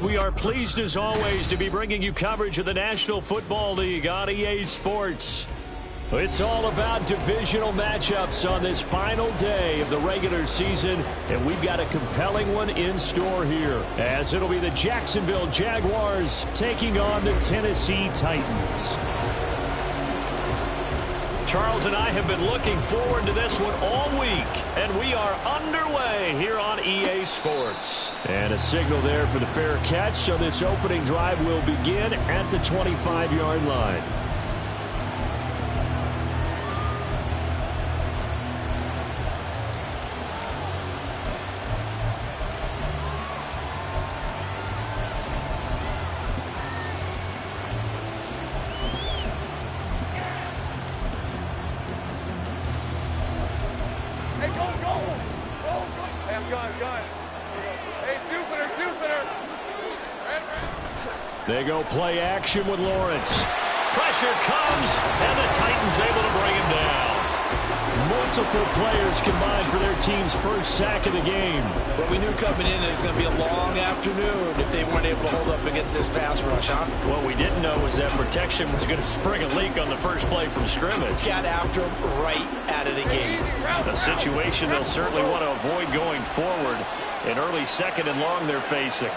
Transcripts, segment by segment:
We are pleased as always to be bringing you coverage of the National Football League on EA Sports. It's all about divisional matchups on this final day of the regular season, and we've got a compelling one in store here, as it'll be the Jacksonville Jaguars taking on the Tennessee Titans. Charles and I have been looking forward to this one all week, and we are underway here on EA Sports. And a signal there for the fair catch, so this opening drive will begin at the 25-yard line. They go play action with Lawrence. Pressure comes, and the Titans able to bring him down. Multiple players combined for their team's first sack of the game. But we knew coming in it was going to be a long afternoon if they weren't able to hold up against this pass rush, huh? What we didn't know was that protection was going to spring a leak on the first play from scrimmage. Got after him right out of the gate. A situation they'll certainly want to avoid going forward. An early second and long they're facing.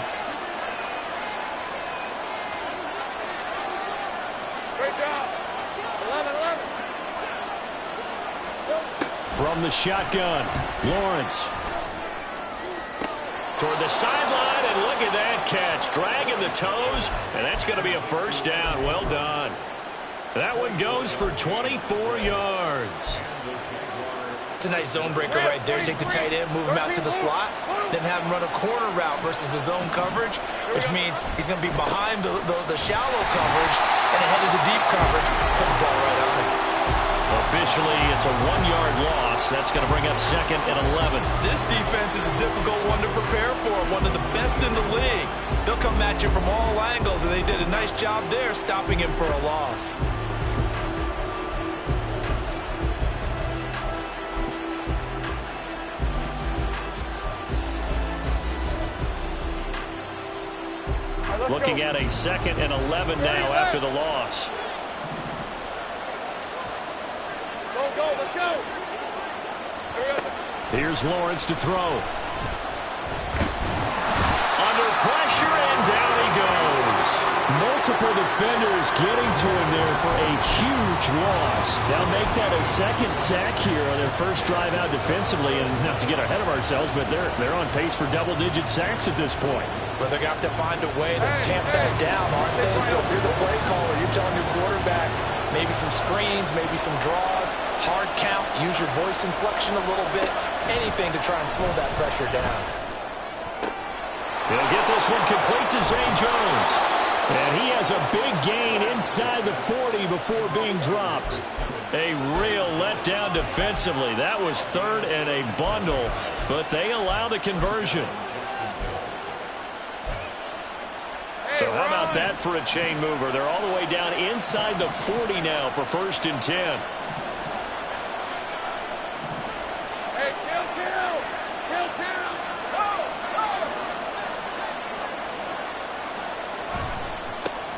From the shotgun, Lawrence. Toward the sideline, and look at that catch. Dragging the toes, and that's going to be a first down. Well done. That one goes for 24 yards. It's a nice zone breaker right there. Take the tight end, move him out to the slot, then have him run a corner route versus the zone coverage, which means he's going to be behind the shallow coverage and ahead of the deep coverage. Put the ball right on him. Officially, it's a 1-yard loss. That's going to bring up second and 11. This defense is a difficult one to prepare for, one of the best in the league. They'll come at you from all angles, and they did a nice job there stopping him for a loss. Looking at a second and 11 now after the loss. Let's go. Here's Lawrence to throw. Under pressure, and down he goes. Multiple defenders getting to him there for a huge loss. They'll make that a second sack here on their first drive out defensively. And not to get ahead of ourselves, but they're on pace for double-digit sacks at this point. Well, they're going to have to find a way to tamp that down, aren't they? So if you're the play caller, you're telling your quarterback maybe some screens, maybe some draws, hard count, use your voice inflection a little bit, anything to try and slow that pressure down. He'll get this one complete to Zay Jones. And he has a big gain inside the 40 before being dropped. A real letdown defensively. That was third and a bundle, but they allow the conversion. So how about that for a chain mover? They're all the way down inside the 40 now for first and 10. Hey, kill.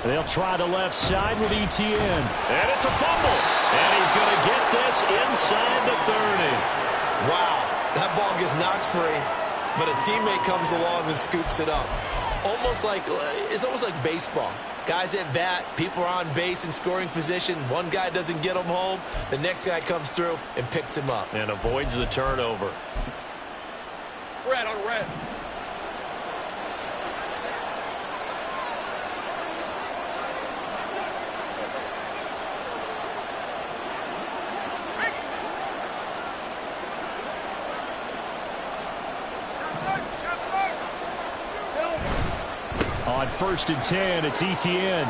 They'll try the left side with ETN. And it's a fumble. And he's going to get this inside the 30. Wow, that ball gets knocked free, but a teammate comes along and scoops it up. It's almost like baseball. Guys at bat, people are on base in scoring position. One guy doesn't get him home. The next guy comes through and picks him up. And avoids the turnover. Red on red. On first and 10, it's ETN. And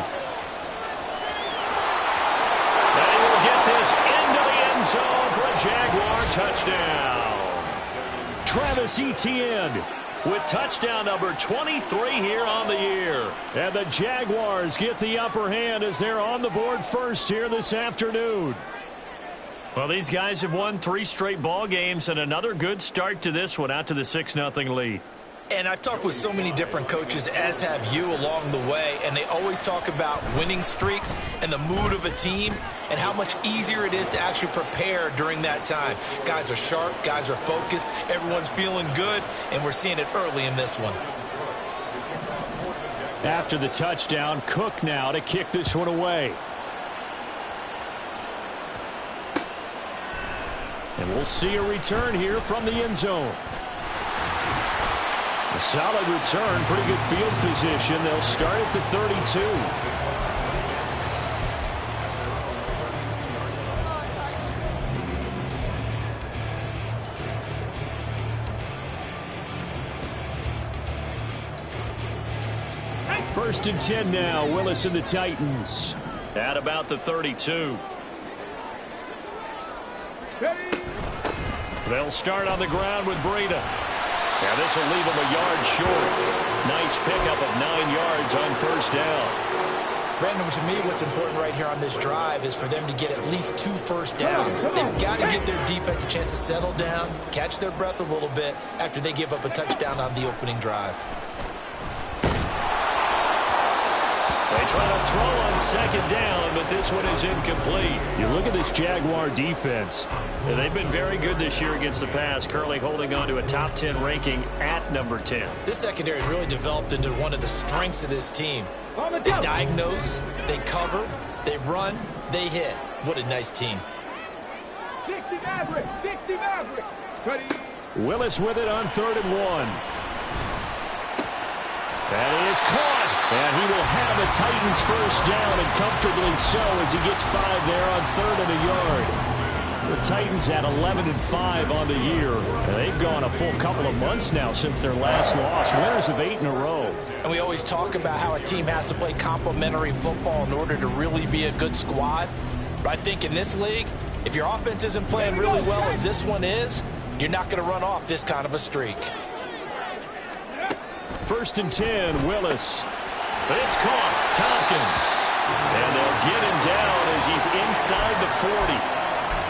he will get this into the end zone for a Jaguar touchdown. Travis Etienne with touchdown number 23 here on the year. And the Jaguars get the upper hand as they're on the board first here this afternoon. Well, these guys have won 3 straight ball games and another good start to this one out to the 6-0 lead. And I've talked with so many different coaches, as have you, along the way, and they always talk about winning streaks and the mood of a team and how much easier it is to actually prepare during that time. Guys are sharp, guys are focused, everyone's feeling good, and we're seeing it early in this one. After the touchdown, Cook now to kick this one away. And we'll see a return here from the end zone. A solid return, pretty good field position. They'll start at the 32. First and 10 now, Willis and the Titans. At about the 32. They'll start on the ground with Breida. Yeah, this will leave him a yard short. Nice pickup of 9 yards on first down. Brandon, to me, what's important right here on this drive is for them to get at least 2 first downs. They've got to give their defense a chance to settle down, catch their breath a little bit after they give up a touchdown on the opening drive. They try to throw on second down, but this one is incomplete. You look at this Jaguar defense. They've been very good this year against the pass, currently holding on to a top 10 ranking at number 10. This secondary has really developed into one of the strengths of this team. They diagnose, they cover, they run, they hit. What a nice team. 60 Maverick. Willis with it on 3rd and 1. That is caught. And he will have a Titans first down, and comfortably so as he gets 5 there on 3rd and a yard. The Titans had 11-5 on the year. And they've gone a full couple of months now since their last loss. Winners of 8 in a row. And we always talk about how a team has to play complementary football in order to really be a good squad. But I think in this league, if your offense isn't playing really well as this one is, you're not going to run off this kind of a streak. First and 10, Willis. It's caught. Tompkins. And they'll get him down as he's inside the 40.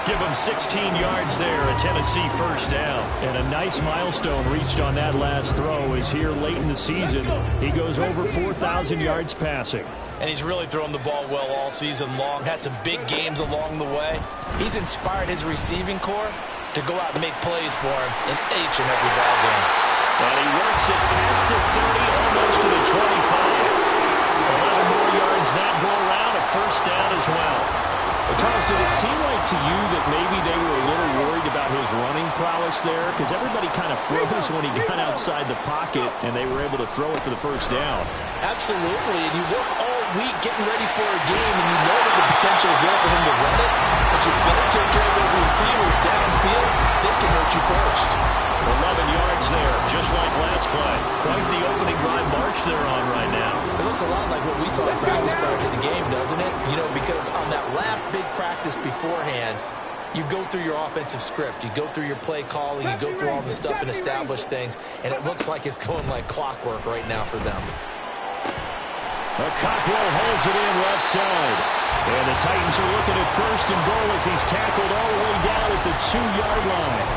Give him 16 yards there, a Tennessee first down. And a nice milestone reached on that last throw is here late in the season. He goes over 4,000 yards passing. And he's really thrown the ball well all season long. Had some big games along the way. He's inspired his receiving corps to go out and make plays for him in each and every ball game. And he works it past the 30, almost to the 25. 11 more yards that go around, a first down as well. Charles, did it seem like to you that maybe they were a little worried about his running prowess there? Because everybody kind of froze when he got outside the pocket, and they were able to throw it for the first down. Absolutely, and you work all week getting ready for a game, and you know that the potential is there for him to run it, but you better take care of those receivers downfield. They can hurt you first. 11 yards there, just like last play. Quite the opening drive march they're on right now. It looks a lot like what we saw in practice prior to the game, doesn't it? You know, because on that last big practice beforehand, you go through your offensive script. You go through your play calling. You go through all the stuff and establish things, and it looks like it's going like clockwork right now for them. Cockrell holds it in left side. And the Titans are looking at first and goal as he's tackled all the way down at the 2-yard line.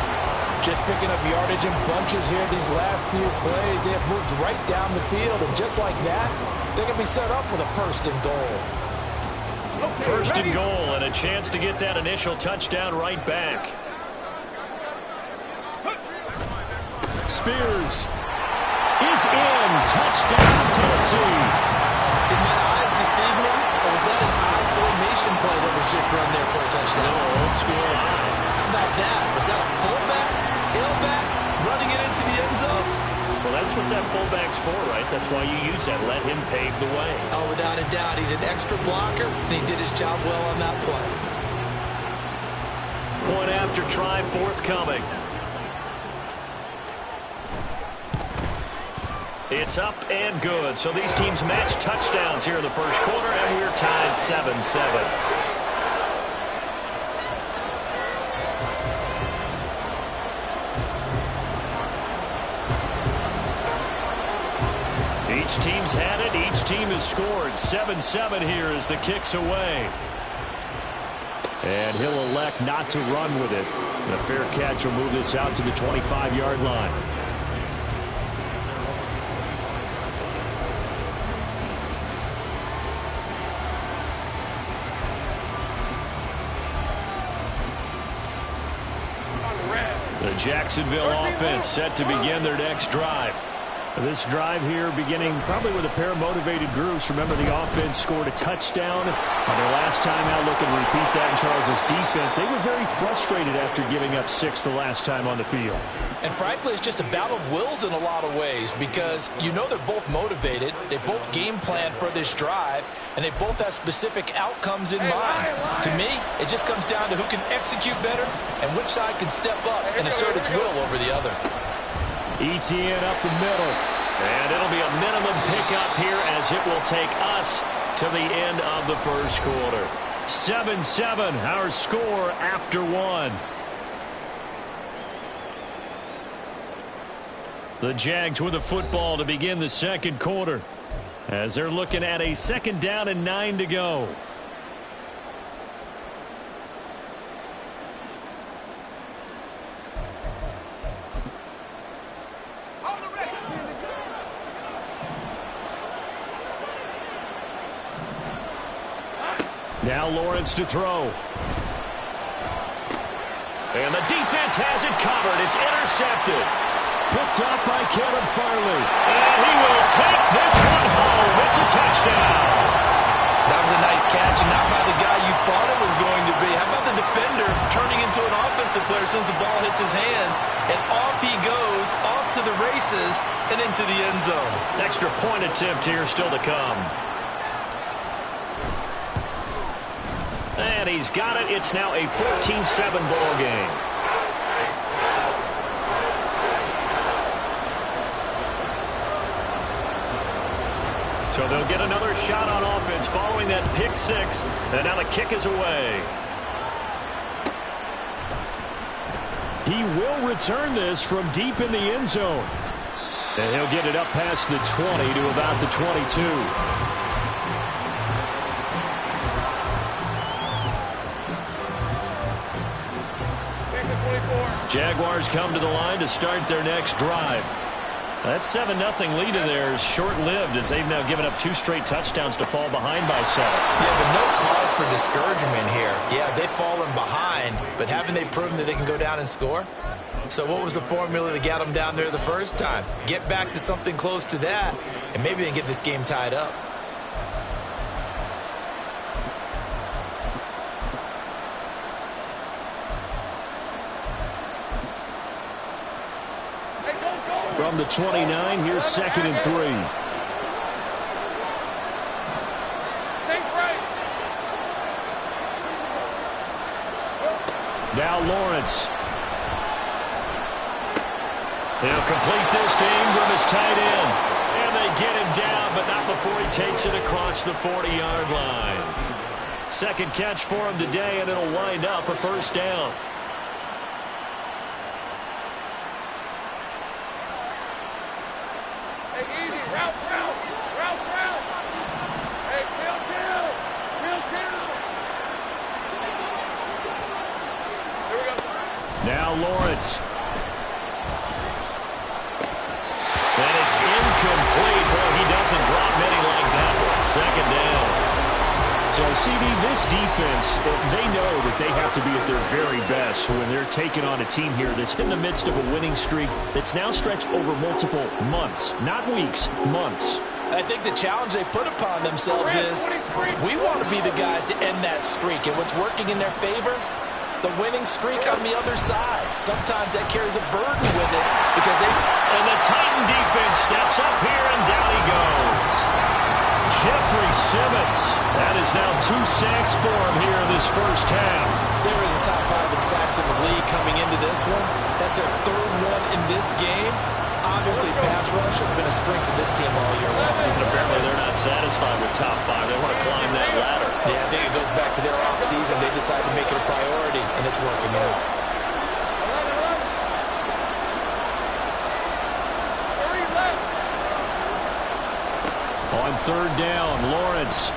Just picking up yardage in bunches here these last few plays. They have moved right down the field, and just like that, they're going to be set up with a first and goal. First and goal, and a chance to get that initial touchdown right back. Spears is in. Touchdown, Tennessee. Did my eyes deceive me, or was that an eye formation play that was just run there for a touchdown? No, old school eye. How about that? Was that a fullback, tailback, running it into the end zone? Well, that's what that fullback's for, right? That's why you use that. Let him pave the way. Oh, without a doubt. He's an extra blocker, and he did his job well on that play. Point after try forthcoming. It's up and good. So these teams match touchdowns here in the first quarter, and we're tied 7-7. Each team's had it. Each team has scored. 7-7 here as the kick's away. And he'll elect not to run with it. And a fair catch will move this out to the 25-yard line. Jacksonville offense set to begin their next drive. This drive here beginning probably with a pair of motivated groups. Remember, the offense scored a touchdown on their last time out. Looking to repeat that in Charles' defense. They were very frustrated after giving up 6 the last time on the field. And frankly, it's just a battle of wills in a lot of ways because you know they're both motivated. They both game plan for this drive, and they both have specific outcomes in mind. To me, it just comes down to who can execute better and which side can step up and assert its will over the other. ETN up the middle. And it'll be a minimum pickup here as it will take us to the end of the first quarter. 7-7, our score after 1. The Jags with the football to begin the second quarter as they're looking at a 2nd down and 9 to go. Now Lawrence to throw. And the defense has it covered. It's intercepted. Picked off by Caleb Farley. And he will take this one home. It's a touchdown. That was a nice catch, and not by the guy you thought it was going to be. How about the defender turning into an offensive player as soon as the ball hits his hands, and off he goes, off to the races, and into the end zone. Extra point attempt here still to come. And he's got it. It's now a 14-7 ball game. So they'll get another shot on offense following that pick 6. And now the kick is away. He will return this from deep in the end zone. And he'll get it up past the 20 to about the 22. Jaguars come to the line to start their next drive. That 7-0 lead of theirs short-lived as they've now given up 2 straight touchdowns to fall behind by 7. Yeah, but no cause for discouragement here. Yeah, they've fallen behind, but haven't they proven that they can go down and score? So what was the formula that got them down there the first time? Get back to something close to that, and maybe they can get this game tied up. From the 29, here's 2nd and 3. Now Lawrence. He'll complete this to Ingram as tight end. And they get him down, but not before he takes it across the 40-yard line. Second catch for him today, and it'll wind up a 1st down. Now Lawrence. And it's incomplete. Boy, he doesn't drop many like that one. 2nd down. So, CD, this defense, they know that they have to be at their very best when they're taking on a team here that's in the midst of a winning streak that's now stretched over multiple months. Not weeks, months. I think the challenge they put upon themselves is we want to be the guys to end that streak. And what's working in their favor? The winning streak on the other side. Sometimes that carries a burden with it because they... And the Titan defense steps up here, and down he goes. Jeffrey Simmons. That is now 2 sacks for him here in this first half. They're in the top 5 in sacks in the league coming into this one. That's their 3rd one in this game. Obviously, pass rush has been a strength of this team all year long. But apparently they're not satisfied with top 5. They want to climb that ladder. Yeah, I think it goes back to their offseason. They decided to make it a priority, and it's working out. On 3rd down, Lawrence.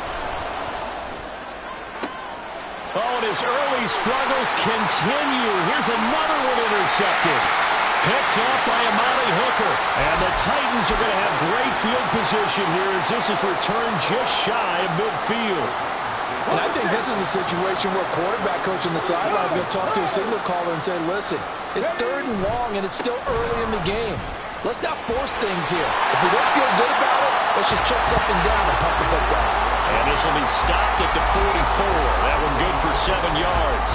Oh, and his early struggles continue. Here's another one intercepted. Picked off by Amari Hooker. And the Titans are going to have great field position here as this is returned just shy of midfield. And I think this is a situation where quarterback coach on the sideline is going to talk to a signal caller and say, listen, it's 3rd and long, and it's still early in the game. Let's not force things here. If we don't feel good about it, let's just check something down and punt the football. And this will be stopped at the 44. That one good for 7 yards.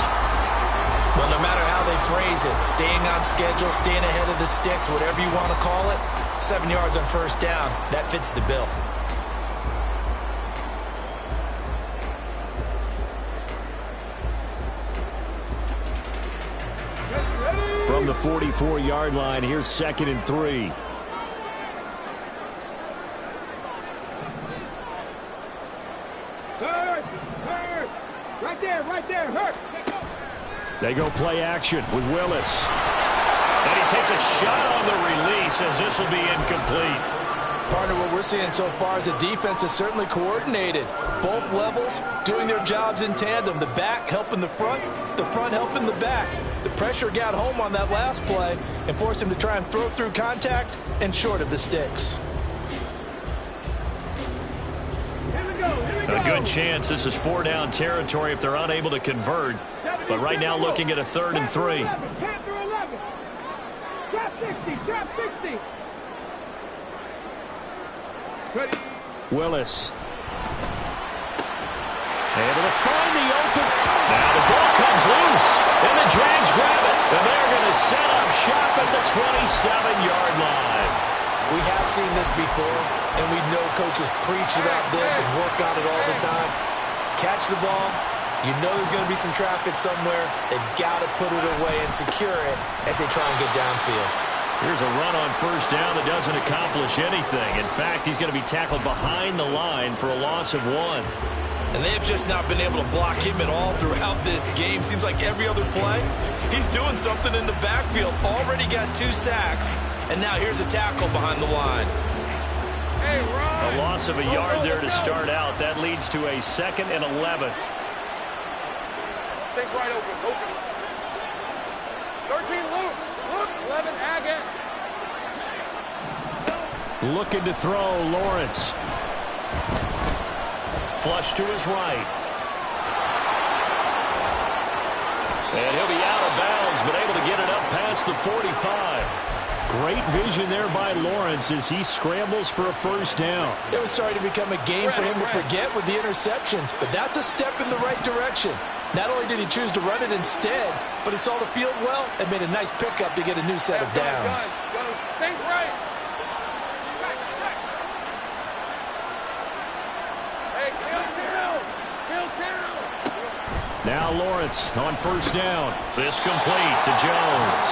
Well, no matter how they phrase it, staying on schedule, staying ahead of the sticks, whatever you want to call it, 7 yards on 1st down, that fits the bill. From the 44-yard line, here's 2nd and 3. Right there, hurt. They go play action with Willis. And he takes a shot on the release as this will be incomplete. Partner, what we're seeing so far is the defense is certainly coordinated. Both levels doing their jobs in tandem. The back helping the front helping the back. The pressure got home on that last play and forced him to try and throw through contact and short of the sticks. A good chance this is 4-down territory if they're unable to convert. But right now looking at a 3rd and 3. Drop 60, drop 60. Willis. Able to find the open. Now the ball comes loose. And the Jags grab it. And they're going to set up shop at the 27-yard line. We have seen this before, and we know coaches preach about this and work on it all the time. Catch the ball. You know there's going to be some traffic somewhere. They've got to put it away and secure it as they try and get downfield. Here's a run on 1st down that doesn't accomplish anything. In fact, he's going to be tackled behind the line for a loss of 1. And they've just not been able to block him at all throughout this game. Seems like every other play, he's doing something in the backfield. Already got 2 sacks, and now here's a tackle behind the line. Hey, Ron. A loss of a yard there to start out. That leads to a 2nd and 11. Take right open. 13, Luke. 11, Agate. Looking to throw, Lawrence. Flush to his right. And he'll be out of bounds, but able to get it up past the 45. Great vision there by Lawrence as he scrambles for a 1st down. It was starting to become a game for him to forget with the interceptions, but that's a step in the right direction. Not only did he choose to run it instead, but he saw the field well and made a nice pickup to get a new set of downs. Think right. Hey, kill. Now Lawrence on 1st down. This complete to Jones.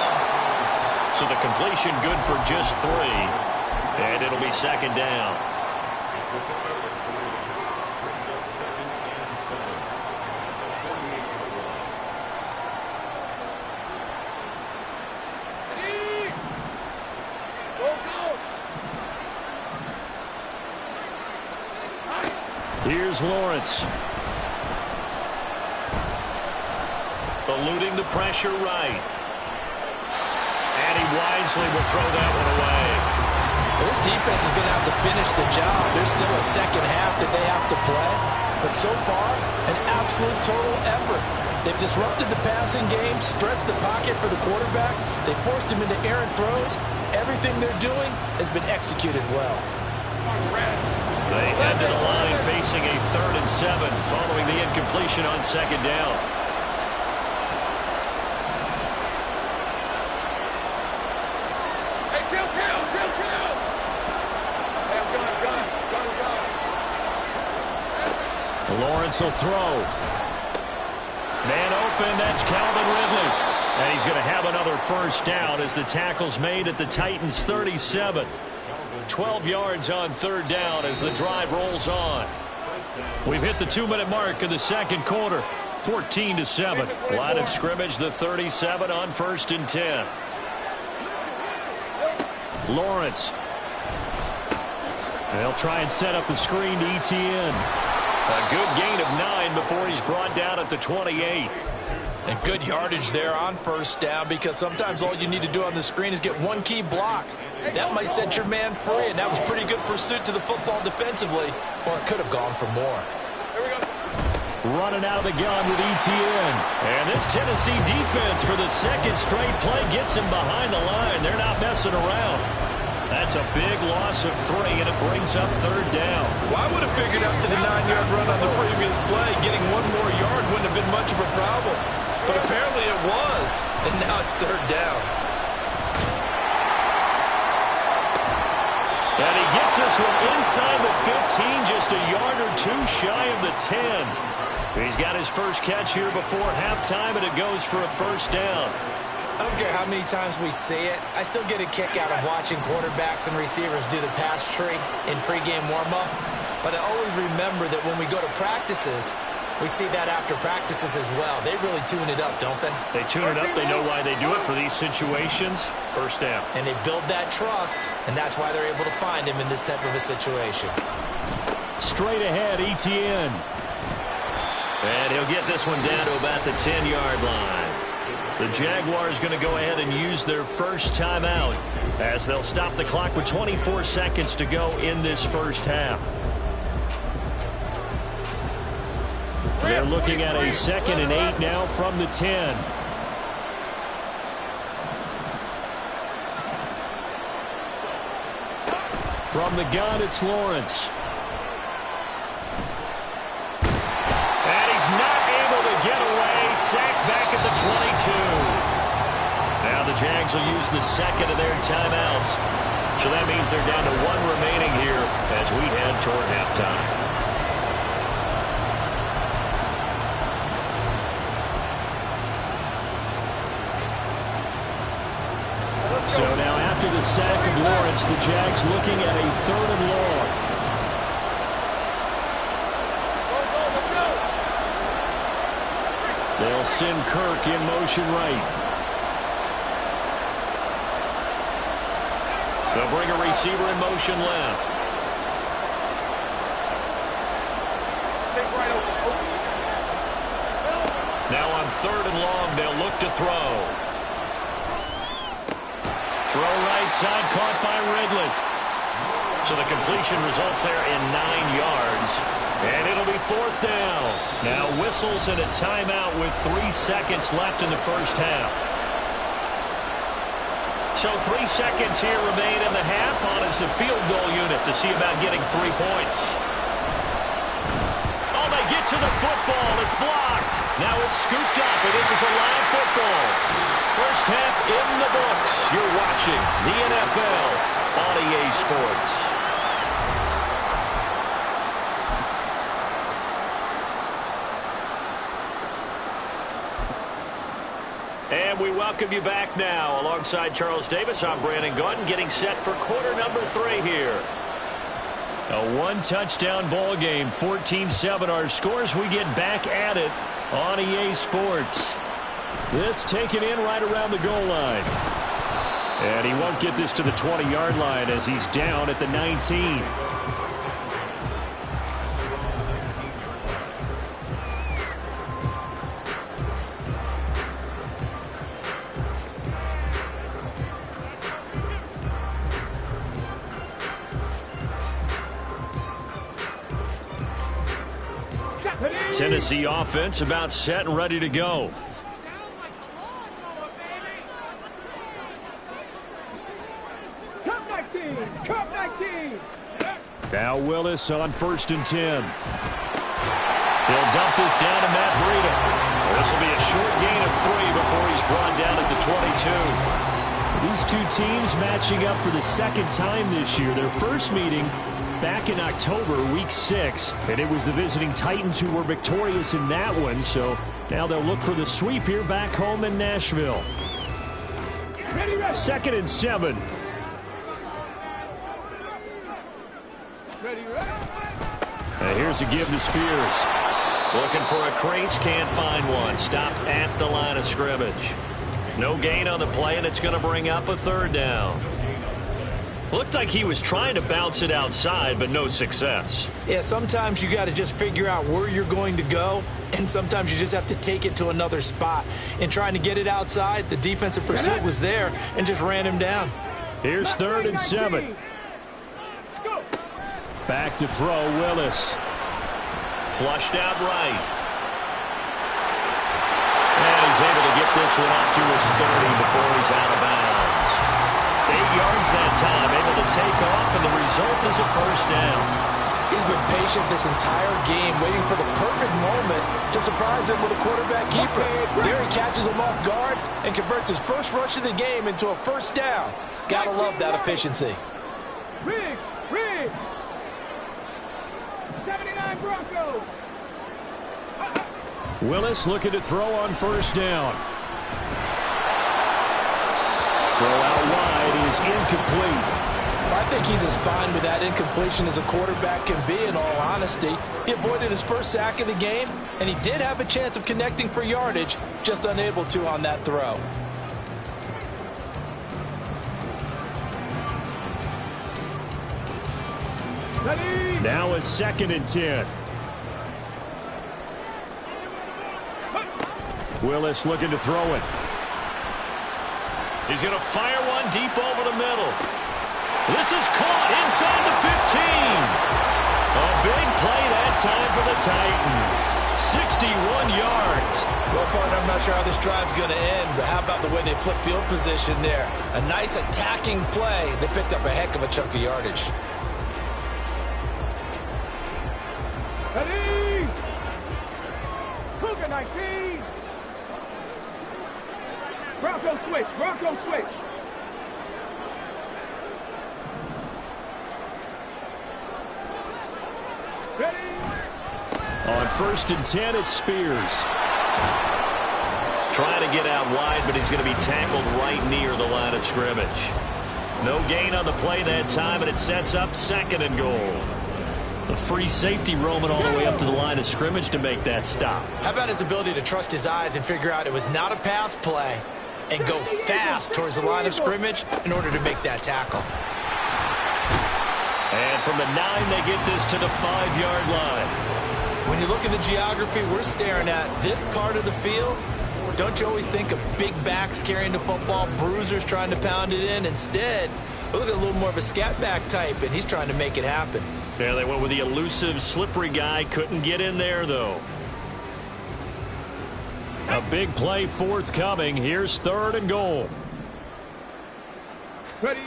So the completion good for just 3. And it'll be 2nd down. Here's Lawrence. Eluding the pressure right. And he wisely will throw that one away. This defense is going to have to finish the job. There's still a 2nd half that they have to play. But so far, an absolute total effort. They've disrupted the passing game, stressed the pocket for the quarterback. They forced him into errant throws. Everything they're doing has been executed well. They head to the line facing a 3rd and 7 following the incompletion on 2nd down. Hey, kill. Hey, gun. Lawrence will throw. Man open, that's Calvin Ridley. And he's going to have another 1st down as the tackle's made at the Titans' 37. 12 yards on 3rd down as the drive rolls on. We've hit the 2-minute mark of the 2nd quarter. 14-7. Line of scrimmage, the 37 on 1st and 10. Lawrence. They'll try and set up the screen to ETN. A good gain of 9 before he's brought down at the 28. And good yardage there on 1st down, because sometimes all you need to do on the screen is get one key block. That might set your man free, and that was pretty good pursuit to the football defensively, or it could have gone for more. Here we go. running out of the gun with ETN. And this Tennessee defense for the second straight play gets him behind the line. They're not messing around. That's a big loss of 3, and it brings up third down. Well, I would have figured after the 9-yard run on the previous play, getting 1 more yard wouldn't have been much of a problem. But apparently it was, and now it's third down. And he gets this one inside the 15, just a yard or 2 shy of the 10. He's got his first catch here before halftime, and it goes for a first down. I don't care how many times we see it. I still get a kick out of watching quarterbacks and receivers do the pass tree in pregame warm-up. But I always remember that when we go to practices, we see that after practices as well. They really tune it up, don't they? They tune it up. They know why they do it for these situations. First down. And they build that trust, and that's why they're able to find him in this type of a situation. Straight ahead, ETN. And he'll get this one down to about the 10-yard line. The Jaguars going to go ahead and use their first timeout as they'll stop the clock with 24 seconds to go in this first half. They're looking at a 2nd and 8 now from the 10. From the gun, it's Lawrence. And he's not able to get away. Sacked back at the 22. Now the Jags will use the second of their timeouts. So that means they're down to 1 remaining here as we head toward halftime. So now after the sack of Lawrence, the Jags looking at a 3rd and long. They'll send Kirk in motion right. They'll bring a receiver in motion left. Now on 3rd and long, they'll look to throw. Throw right side, caught by Ridley. So the completion results there in 9 yards. And it'll be 4th down. Now whistles and a timeout with 3 seconds left in the first half. So 3 seconds here remain in the half on as the field goal unit to see about getting 3 points. Oh, they get to the football. It's blocked. Now it's scooped up, and this is a live football. First half in the books. You're watching the NFL on EA Sports. And we welcome you back now. Alongside Charles Davis, I'm Brandon Gordon, getting set for quarter number 3 here. A 1-touchdown ball game, 14-7 our scores. We get back at it on EA Sports. This taken in right around the goal line. And he won't get this to the 20-yard line as he's down at the 19. Tennessee offense about set and ready to go. Now Willis on 1st and 10. He'll dump this down to Matt Breida. This will be a short gain of 3 before he's brought down at the 22. These two teams matching up for the 2nd time this year. Their first meeting back in October, week 6, and it was the visiting Titans who were victorious in that one. So now they'll look for the sweep here back home in Nashville. 2nd and 7. And here's a give to Spears. Looking for a crease, can't find one. Stopped at the line of scrimmage. No gain on the play, and it's going to bring up a 3rd down. Looked like he was trying to bounce it outside, but no success. Yeah, sometimes you got to just figure out where you're going to go, and sometimes you just have to take it to another spot. In trying to get it outside, the defensive pursuit was there and just ran him down. Here's 3rd and 7. Back to throw, Willis. Flushed out right. able to get this one up to his 30 before he's out of bounds. 8 yards that time, able to take off, and the result is a first down. He's been patient this entire game, waiting for the perfect moment to surprise him with a quarterback keeper. There he catches him off guard and converts his first rush of the game into a first down. Gotta love that efficiency. Riggs! 79 Broncos! Willis looking to throw on first down. Throw out wide is incomplete. I think he's as fine with that incompletion as a quarterback can be, in all honesty. He avoided his first sack of the game, and he did have a chance of connecting for yardage, just unable to on that throw. Now a 2nd and 10. Willis looking to throw it. He's going to fire one deep over the middle. This is caught inside the 15. A big play that time for the Titans. 61 yards. Well, partner, I'm not sure how this drive's going to end, but how about the way they flip field position there? A nice attacking play. They picked up a heck of a chunk of yardage. Ready! Cougar 19! Bronco switch! Ready! On 1st and 10, it's Spears. Trying to get out wide, but he's going to be tackled right near the line of scrimmage. No gain on the play that time, and it sets up 2nd and goal. A free safety roaming all the way up to the line of scrimmage to make that stop. How about his ability to trust his eyes and figure out it was not a pass play and go fast towards the line of scrimmage in order to make that tackle. And from the 9, they get this to the 5-yard line. When you look at the geography we're staring at, this part of the field, don't you always think of big backs carrying the football, bruisers trying to pound it in? Instead, look at a little more of a scat back type, and he's trying to make it happen. Yeah, they went with the elusive, slippery guy. Couldn't get in there, though. A big play forthcoming. Here's 3rd and goal. Ready!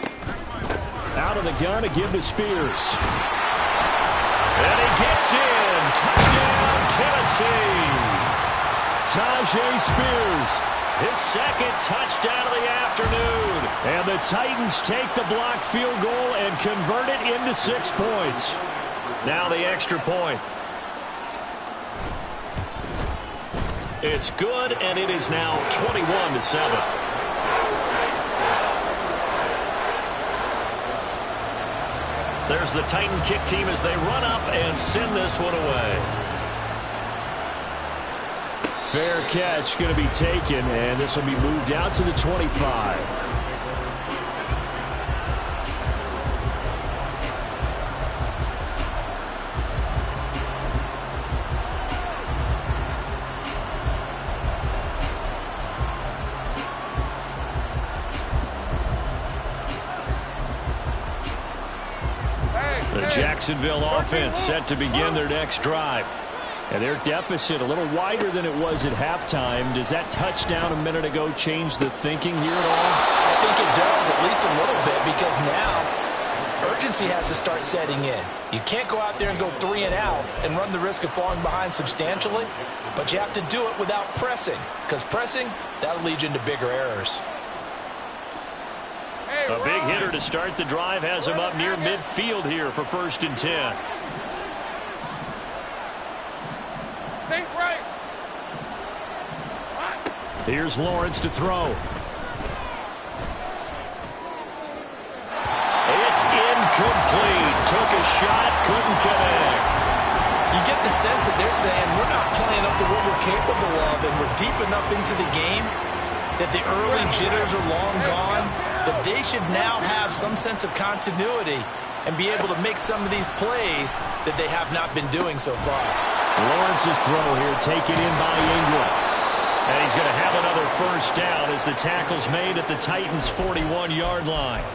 Out of the gun to give to Spears. And he gets in. Touchdown, Tennessee. Tajay Spears, his 2nd touchdown of the afternoon. And the Titans take the block field goal and convert it into 6 points. Now the extra point. It's good, and it is now 21-7. There's the Titan kick team as they run up and send this one away. Fair catch going to be taken, and this will be moved out to the 25. The Jacksonville offense set to begin their next drive. And their deficit a little wider than it was at halftime. Does that touchdown a minute ago change the thinking here at all? I think it does, at least a little bit, because now urgency has to start setting in. You can't go out there and go 3 and out and run the risk of falling behind substantially, but you have to do it without pressing, because pressing, that'll lead you into bigger errors. A big hitter to start the drive has him up near midfield here for 1st and 10. Think right. Here's Lawrence to throw. It's incomplete. Took a shot, couldn't connect. You get the sense that they're saying we're not playing up to what we're capable of, and we're deep enough into the game that the early jitters are long gone, that they should now have some sense of continuity and be able to make some of these plays that they have not been doing so far. Lawrence's throw here taken in by Ingram. And he's going to have another first down as the tackle's made at the Titans' 41-yard line.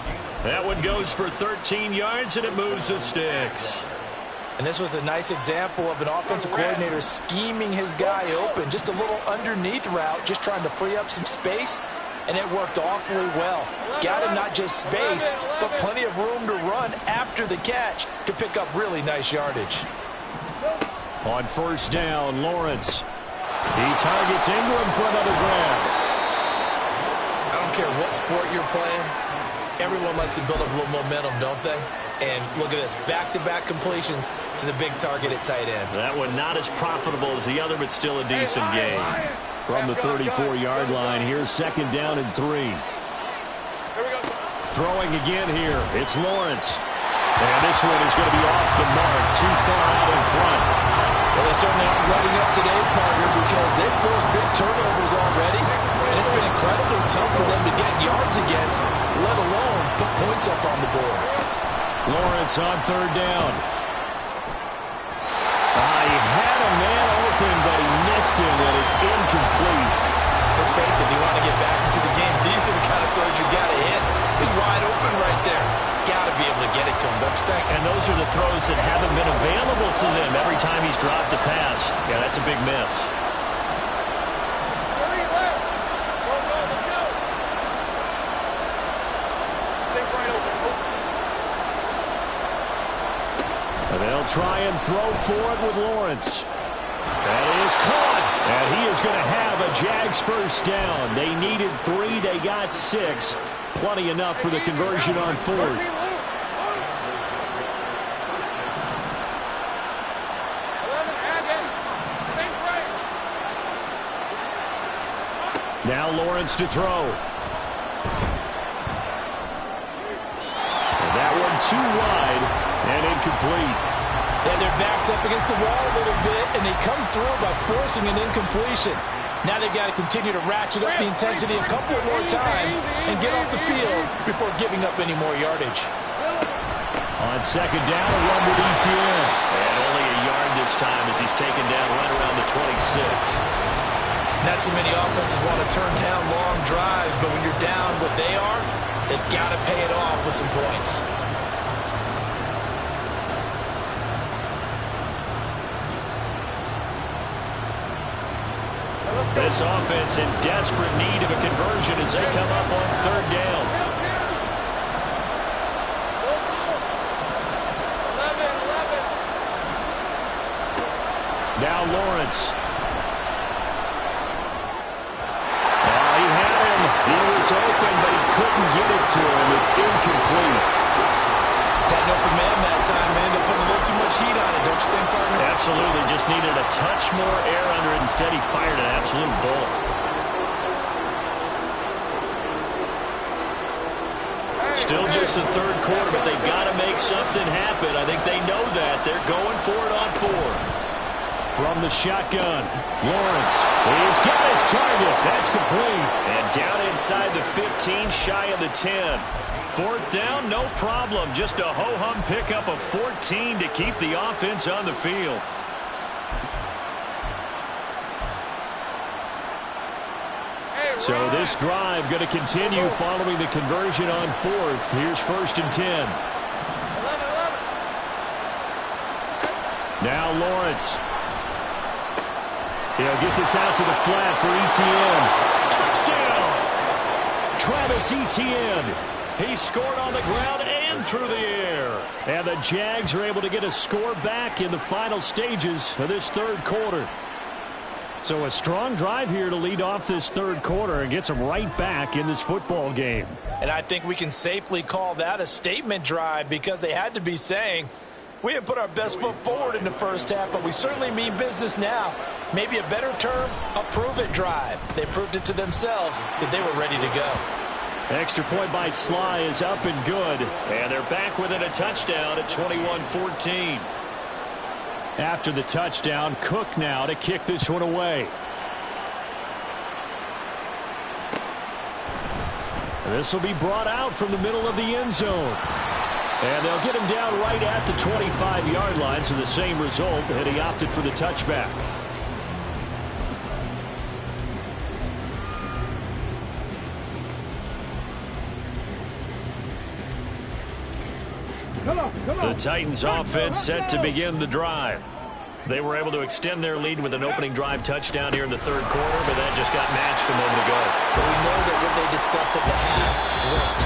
That one goes for 13 yards, and it moves the sticks. And this was a nice example of an offensive coordinator scheming his guy open. Just a little underneath route, just trying to free up some space, and it worked awfully well. Got him not just space, but plenty of room to run after the catch to pick up really nice yardage. On first down, Lawrence. He targets Ingram for another grab. I don't care what sport you're playing. Everyone likes to build up a little momentum, don't they? And look at this, back-to-back completions to the big target at tight end. That one not as profitable as the other, but still a decent gain. From the 34-yard line, here's second down and 3. Throwing again here, it's Lawrence. And this one is going to be off the mark, too far out in front. Well, they certainly aren't letting up today, partner, because they've forced big turnovers already. And it's been incredibly tough for them to get yards against, let alone put points up on the board. Lawrence on third down. He had a man open, but he missed him, and it's incomplete. Let's face it, if you want to get back into the game, these are the kind of throws you got to hit. He's wide open right there. Got to be able to get it to him, don't you think? And those are the throws that haven't been available to them every time he's dropped a pass. Yeah, that's a big miss. And they'll try and throw for it with Lawrence. That is caught. And he is going to have a Jags first down. They needed 3. They got 6. Plenty enough for the conversion on 4th. Now Lawrence to throw. And that one too wide and incomplete. Yeah, their back's up against the wall a little bit, and they come through by forcing an incompletion. Now they've got to continue to ratchet up the intensity a couple more times and get off the field before giving up any more yardage. On second down, a run with ETN. And only a yard this time as he's taken down right around the 26. Not too many offenses want to turn down long drives, but when you're down what they are, they've got to pay it off with some points. This offense in desperate need of a conversion as they come up on third down. Now Lawrence. He had him. He was open, but he couldn't get it to him. It's incomplete. Got an open man that time. They ended up putting a little too much heat on it, don't you think, partner? Absolutely. Just needed a touch more air under it. Instead, he fired an absolute bullet. Still just the third quarter, but they've got to make something happen. I think they know that. They're going for it on 4th. From the shotgun, Lawrence. He's got his target. That's complete. And down inside the 15, shy of the 10. 4th down, no problem. Just a ho-hum pickup of 14 to keep the offense on the field. So this drive going to continue following the conversion on 4th. Here's 1st and 10. Now Lawrence. He'll get this out to the flat for ETN. Touchdown! Travis Etienne. He scored on the ground and through the air. And the Jags are able to get a score back in the final stages of this third quarter. So a strong drive here to lead off this third quarter and gets them right back in this football game. And I think we can safely call that a statement drive because they had to be saying, we didn't put our best foot forward in the first half, but we certainly mean business now. Maybe a better term, a prove-it drive. They proved it to themselves that they were ready to go. Extra point by Sly is up and good. And they're back within a touchdown at 21-14. After the touchdown, Cook now to kick this one away. This will be brought out from the middle of the end zone. And they'll get him down right at the 25-yard line, so the same result, and he opted for the touchback. The Titans offense set to begin the drive. They were able to extend their lead with an opening drive touchdown here in the third quarter, but that just got matched a moment ago. So we know that what they discussed at the half worked.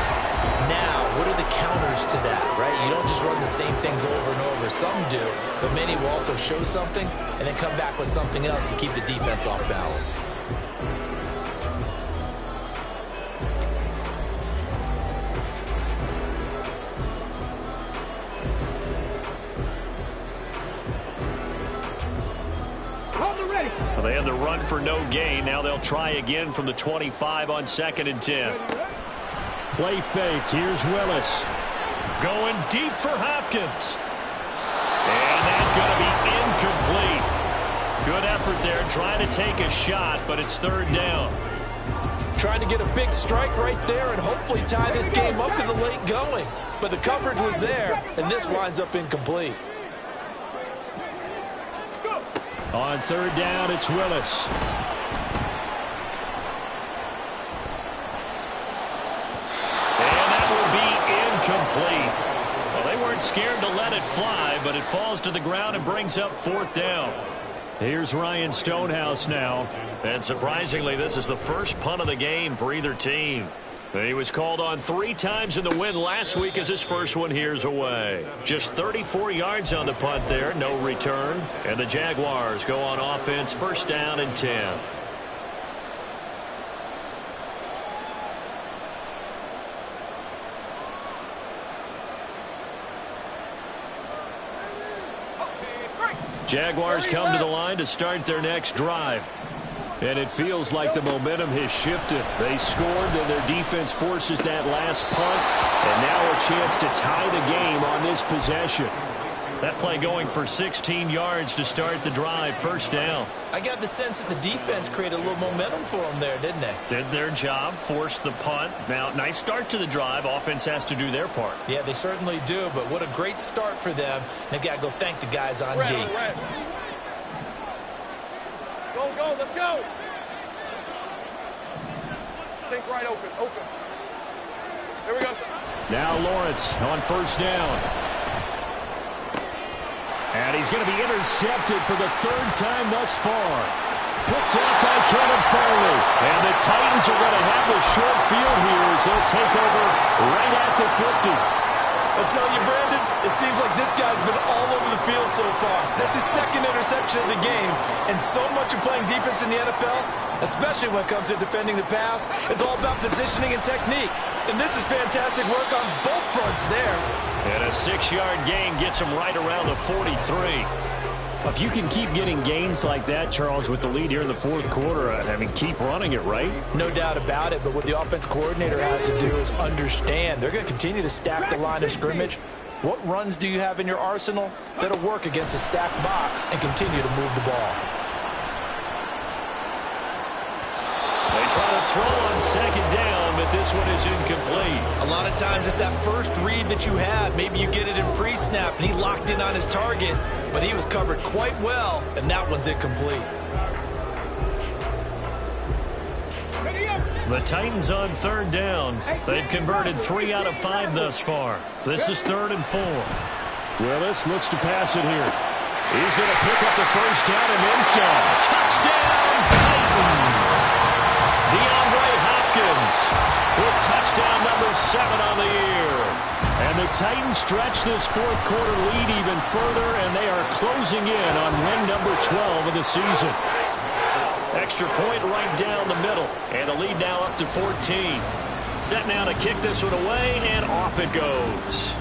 Now, what are the counters to that, right? You don't just run the same things over and over. Some do, but many will also show something and then come back with something else to keep the defense off balance. Well, they had the run for no gain. Now they'll try again from the 25 on 2nd and 10. Play fake. Here's Willis. Going deep for Hopkins. And that's going to be incomplete. Good effort there trying to take a shot, but it's third down. Trying to get a big strike right there and hopefully tie this game up in the late going. But the coverage was there, and this winds up incomplete. On third down, it's Willis. And that will be incomplete. Well, they weren't scared to let it fly, but it falls to the ground and brings up fourth down. Here's Ryan Stonehouse now. And surprisingly, this is the first punt of the game for either team. He was called on 3 times in the win last week as his first one here's away. Just 34 yards on the punt there, no return. And the Jaguars go on offense, first down and 10. Jaguars come to the line to start their next drive. And it feels like the momentum has shifted. They scored, then their defense forces that last punt. And now a chance to tie the game on this possession. That play going for 16 yards to start the drive, first down. I got the sense that the defense created a little momentum for them there, didn't they? Did their job, forced the punt. Now, nice start to the drive. Offense has to do their part. Yeah, they certainly do, but what a great start for them. They've got to go thank the guys on D. Go, let's go. Think right open. Here we go. Now Lawrence on first down. And he's going to be intercepted for the third time thus far. Picked up by Kevin Farley. And the Titans are going to have the short field here as they'll take over right at the 50. I'll tell you, Brandon, it seems like this guy's been all over the field so far. That's his second interception of the game. And so much of playing defense in the NFL, especially when it comes to defending the pass, is all about positioning and technique. And this is fantastic work on both fronts there. And a 6-yard gain gets him right around the 43. If you can keep getting gains like that, Charles, with the lead here in the fourth quarter, I mean, keep running it, right? No doubt about it, but what the offense coordinator has to do is understand. They're going to continue to stack the line of scrimmage. What runs do you have in your arsenal that'll work against a stacked box and continue to move the ball? They try to throw on second down, but this one is incomplete. A lot of times it's that first read that you have. Maybe you get it in pre-snap, and he locked in on his target, but he was covered quite well, and that one's incomplete. The Titans on third down. They've converted 3 out of 5 thus far. This is 3rd and 4. Willis looks to pass it here. He's going to pick up the first down and then some. Touchdown, Titans! DeAndre Hopkins with touchdown number 7 on the year. And the Titans stretch this fourth quarter lead even further, and they are closing in on win number 12 of the season. Extra point right down the middle, and the lead now up to 14. Set now to kick this one away, and off it goes.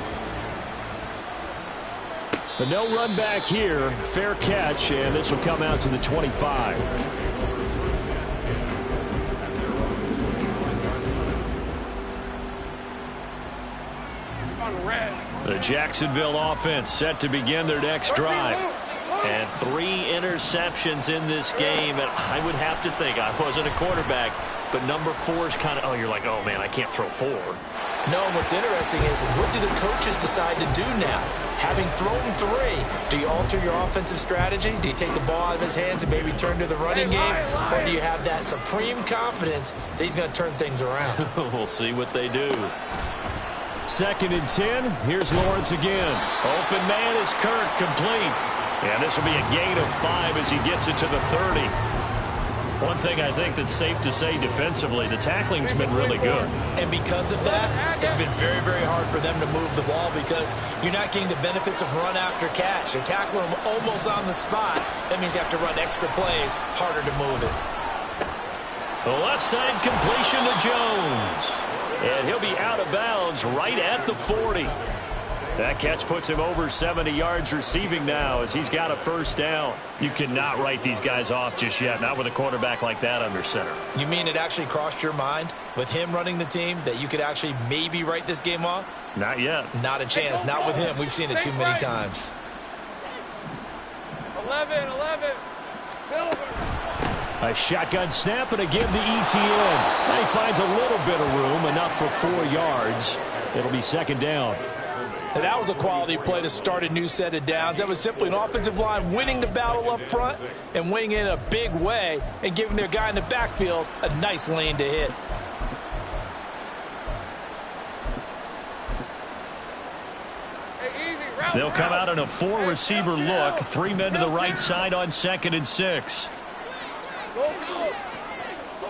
But no run back here. Fair catch, and this will come out to the 25. The Jacksonville offense set to begin their next drive. And 3 interceptions in this game. And I would have to think, I wasn't a quarterback, but number 4 is kind of, oh, you're like, oh, man, I can't throw 4. No, and what's interesting is, what do the coaches decide to do now? Having thrown 3, do you alter your offensive strategy? Do you take the ball out of his hands and maybe turn to the running game? Or do you have that supreme confidence that he's going to turn things around? We'll see what they do. 2nd and 10. Here's Lawrence again. Open man is Kirk, complete. And this will be a gain of 5 as he gets it to the 30. One thing I think that's safe to say defensively, the tackling's been really good. And because of that, it's been very, very hard for them to move the ball because you're not getting the benefits of run after catch. They're tackling them almost on the spot. That means you have to run extra plays, harder to move it. The left side completion to Jones. And he'll be out of bounds right at the 40. That catch puts him over 70 yards receiving now as he's got a first down. You cannot write these guys off just yet, not with a quarterback like that under center. You mean it actually crossed your mind with him running the team that you could actually maybe write this game off? Not yet. Not a chance. Not with him. We've seen it too many times. 11, Silver. A shotgun snap and again to ETN. He finds a little bit of room, enough for 4 yards. It'll be 2nd down. And that was a quality play to start a new set of downs. That was simply an offensive line winning the battle up front and winning in a big way and giving their guy in the backfield a nice lane to hit. They'll come out in a 4-receiver look. 3 men to the right side on 2nd and 6.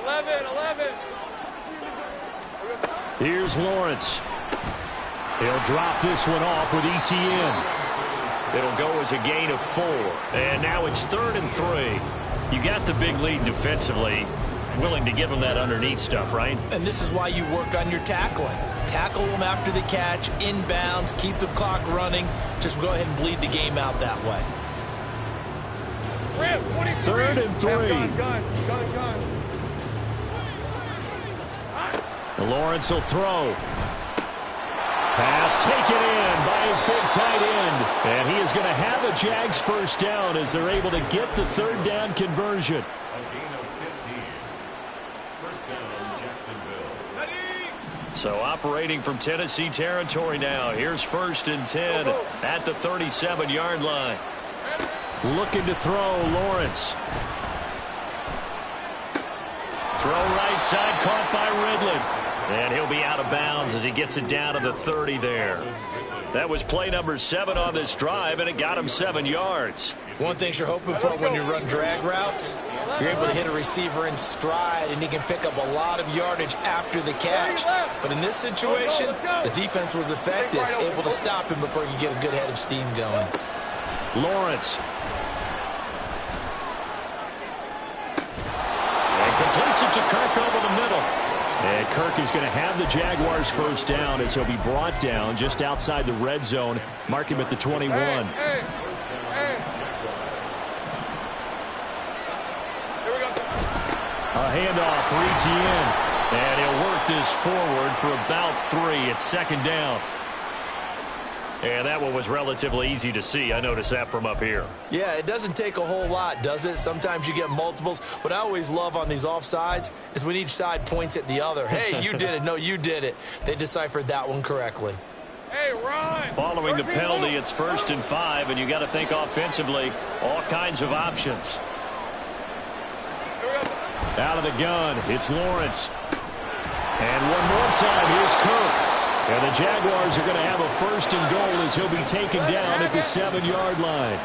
11. Here's Lawrence. He'll drop this one off with ETN. It'll go as a gain of 4. And now it's 3rd and 3. You got the big lead defensively. Willing to give him that underneath stuff, right? And this is why you work on your tackling. Tackle them after the catch, inbounds, keep the clock running. Just go ahead and bleed the game out that way. 3rd and 3. Lawrence will throw. Pass taken in by his big tight end. And he is going to have a Jags first down as they're able to get the 3rd down conversion. A gain of 15. First down, Jacksonville. So operating from Tennessee territory now. Here's 1st and 10 at the 37-yard line. Looking to throw, Lawrence. Throw right side, caught by Ridley. And he'll be out of bounds as he gets it down to the 30 there. That was play number 7 on this drive, and it got him 7 yards. One thing you're hoping for when you run drag routes, you're able to hit a receiver in stride, and he can pick up a lot of yardage after the catch. But in this situation, the defense was effective, able to stop him before you get a good head of steam going. Lawrence. And completes it to Kirk over the middle. And Kirk is going to have the Jaguars first down as he'll be brought down just outside the red zone. Mark him at the 21. Here we go. A handoff for ETN. And he'll work this forward for about 3. It's 2nd down. And that one was relatively easy to see. I noticed that from up here. Yeah, it doesn't take a whole lot, does it? Sometimes you get multiples. What I always love on these offsides is when each side points at the other. Hey, you did it. No, you did it. They deciphered that one correctly. Hey, Ron. Following the penalty, it's 1st and 5, and you got to think offensively, all kinds of options. Out of the gun, it's Lawrence. And one more time, here's Kirk. And the Jaguars are going to have a 1st and goal as he'll be taken down at the 7-yard line.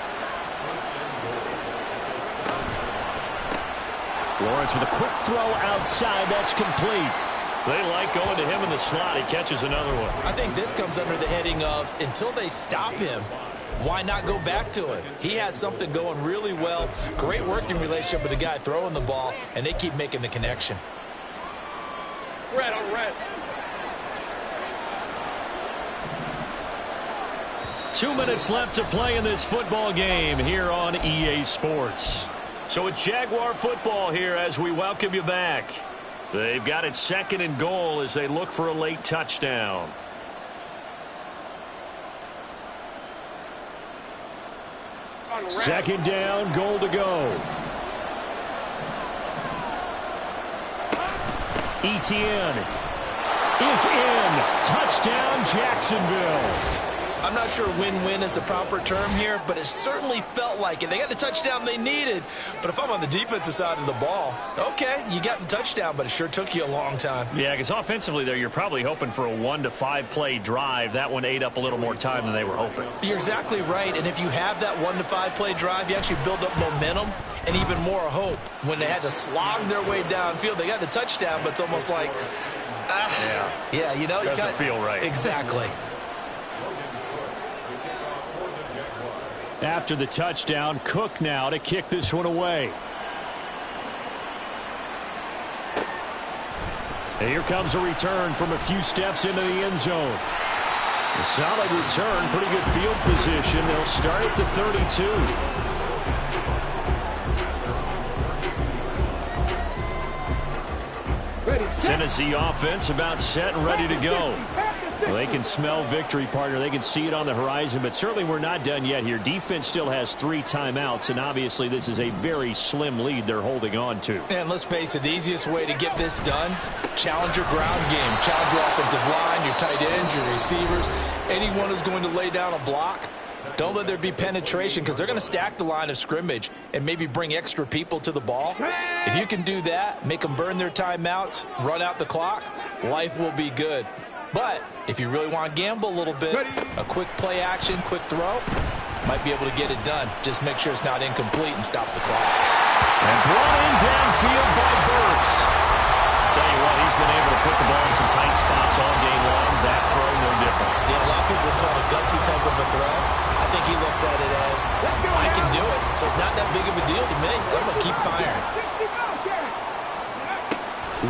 Lawrence with a quick throw outside. That's complete. They like going to him in the slot. He catches another one. I think this comes under the heading of until they stop him, why not go back to him? He has something going really well. Great working relationship with the guy throwing the ball, and they keep making the connection. Red on red. 2 minutes left to play in this football game here on EA Sports. So it's Jaguar football here as we welcome you back. They've got it 2nd and goal as they look for a late touchdown. Second down, goal to go. ETN is in. Touchdown, Jacksonville. I'm not sure win-win is the proper term here, but it certainly felt like it. They got the touchdown they needed, but if I'm on the defensive side of the ball, okay, you got the touchdown, but it sure took you a long time. Yeah, because offensively there, you're probably hoping for a 1 to 5 play drive. That one ate up a little more time than they were hoping. You're exactly right, and if you have that 1 to 5 play drive, you actually build up momentum and even more hope. When they had to slog their way downfield, they got the touchdown, but it's almost like, yeah, you know, doesn't feel right. Exactly. After the touchdown, Cook now to kick this one away. And here comes a return from a few steps into the end zone. A solid return, pretty good field position. They'll start at the 32. Tennessee offense about set and ready to go. Well, they can smell victory, partner. They can see it on the horizon, but certainly we're not done yet here. Defense still has 3 timeouts, and obviously this is a very slim lead they're holding on to. And let's face it, the easiest way to get this done, challenge your ground game. Challenge your offensive line, your tight ends, your receivers, anyone who's going to lay down a block. Don't let there be penetration because they're going to stack the line of scrimmage and maybe bring extra people to the ball. If you can do that, make them burn their timeouts, run out the clock, life will be good. But if you really want to gamble a little bit, a quick play action, quick throw, might be able to get it done. Just make sure it's not incomplete and stop the clock. And brought in downfield by Burks. Tell you what, he's been able to put the ball in some tight spots all game long. That throw, no different. Yeah, a lot of people call it a gutsy type of a throw. I think he looks at it as, I can do it, so it's not that big of a deal to me. I'm going to keep firing.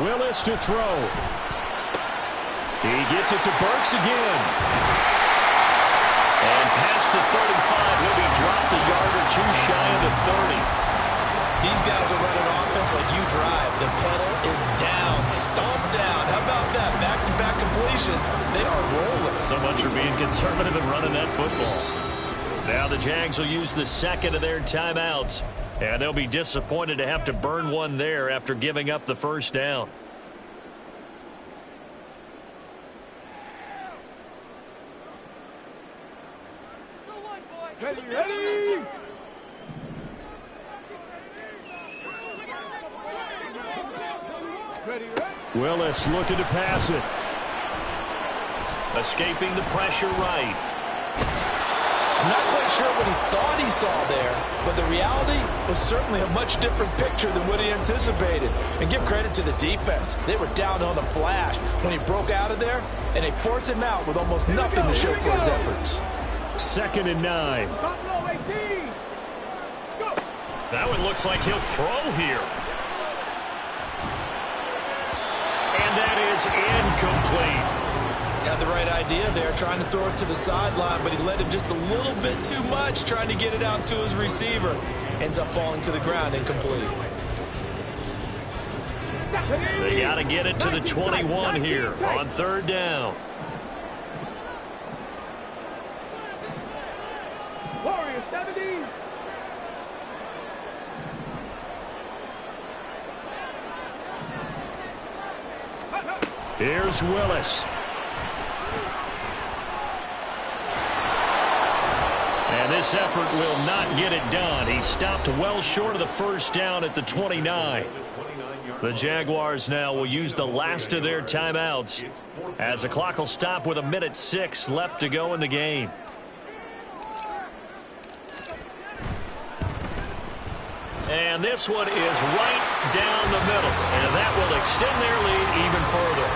Willis to throw. He gets it to Burks again. And past the 35, he'll be dropped a yard or two shy of the 30. These guys are running offense like you drive. The pedal is down, stomped down. How about that? Back-to-back completions. They are rolling. So much for being conservative and running that football. Now the Jags will use the second of their timeouts. And they'll be disappointed to have to burn one there after giving up the first down. Ready! Willis looking to pass it. Escaping the pressure right. I'm not quite sure what he thought he saw there, but the reality was certainly a much different picture than what he anticipated. And give credit to the defense. They were down on the flash when he broke out of there, and they forced him out with almost nothing to show for his efforts. 2nd and 9. That one looks like he'll throw here. And that is incomplete. Had the right idea there, trying to throw it to the sideline, but he led him just a little bit too much, trying to get it out to his receiver. Ends up falling to the ground, incomplete. They got to get it to the 21 here on 3rd down. Warrior 70. Here's Willis. And this effort will not get it done. He stopped well short of the first down at the 29. The Jaguars now will use the last of their timeouts as the clock will stop with 1:06 left to go in the game. And this one is right down the middle, and that will extend their lead even further.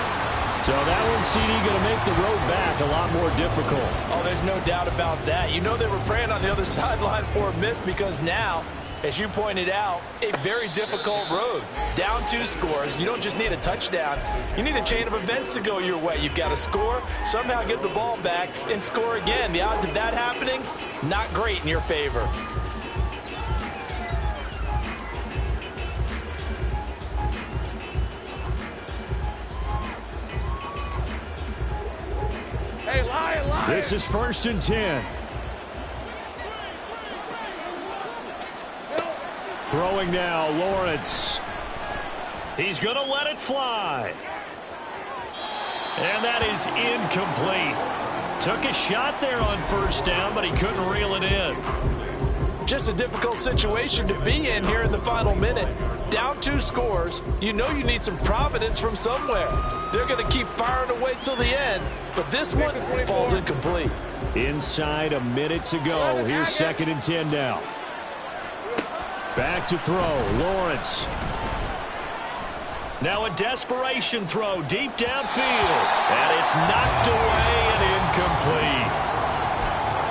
So that one, CD, going to make the road back a lot more difficult. Oh, there's no doubt about that. You know they were praying on the other sideline for a miss because now, as you pointed out, a very difficult road. Down 2 scores. You don't just need a touchdown. You need a chain of events to go your way. You've got to score, somehow get the ball back, and score again. The odds of that happening, not great in your favor. Hey, Lion. This is 1st and 10. Throwing now, Lawrence. He's going to let it fly. And that is incomplete. Took a shot there on first down, but he couldn't reel it in. Just a difficult situation to be in here in the final minute. Down 2 scores, you know you need some providence from somewhere. They're going to keep firing away till the end, but this one falls incomplete. Inside a minute to go. Here's 2nd and 10 now. Back to throw, Lawrence. Now a desperation throw deep downfield, and it's knocked away and incomplete.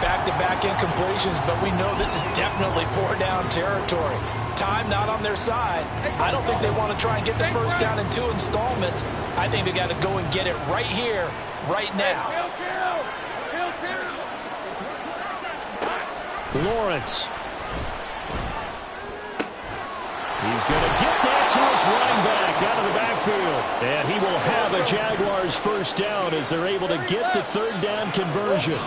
Back-to-back incompletions, but we know this is definitely 4-down territory. Time not on their side. I don't think they want to try and get the first down in 2 installments. I think they got to go and get it right here, right now. Lawrence. He's going to get that to his running back out of the backfield. And he will have a Jaguars first down as they're able to get the 3rd down conversion.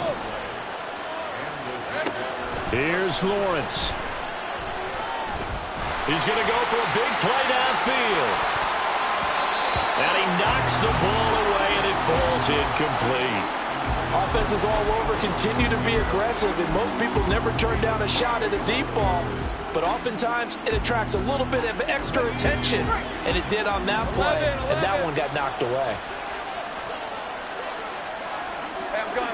Here's Lawrence. He's going to go for a big play downfield. And he knocks the ball away, and it falls incomplete. Offense is all over, continue to be aggressive, and most people never turn down a shot at a deep ball. But oftentimes, it attracts a little bit of extra attention, and it did on that play, and that one got knocked away. Gun.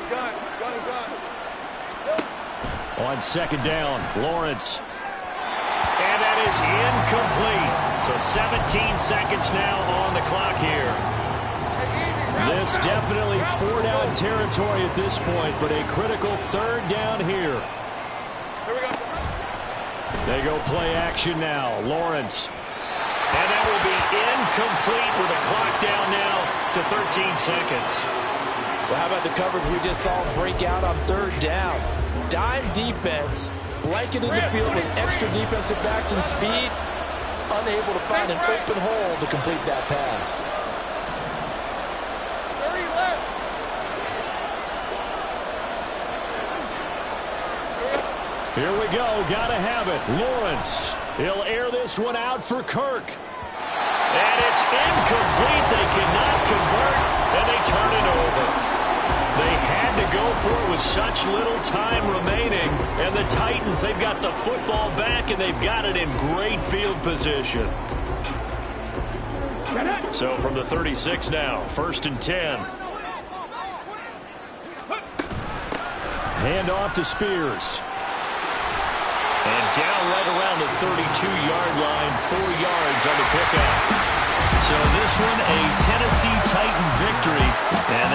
On 2nd down, Lawrence. And that is incomplete. So 17 seconds now on the clock here. This definitely 4-down territory at this point, but a critical 3rd down here. Here we go. They go play action now. Lawrence. And that will be incomplete with the clock down now to 13 seconds. Well, how about the coverage we just saw break out on 3rd down? Dime defense, blanketing the field with extra defensive backs and speed, unable to find an open hole to complete that pass. Here we go. Got to have it. Lawrence. He'll air this one out for Kirk. And it's incomplete. They cannot convert, and they turn it over. They had to go for it with such little time remaining. And the Titans, they've got the football back, and they've got it in great field position. So from the 36 now, 1st and 10. Hand off to Spears. And down right around the 32-yard line, 4 yards on the pickup. So this one, a Tennessee Titan victory. And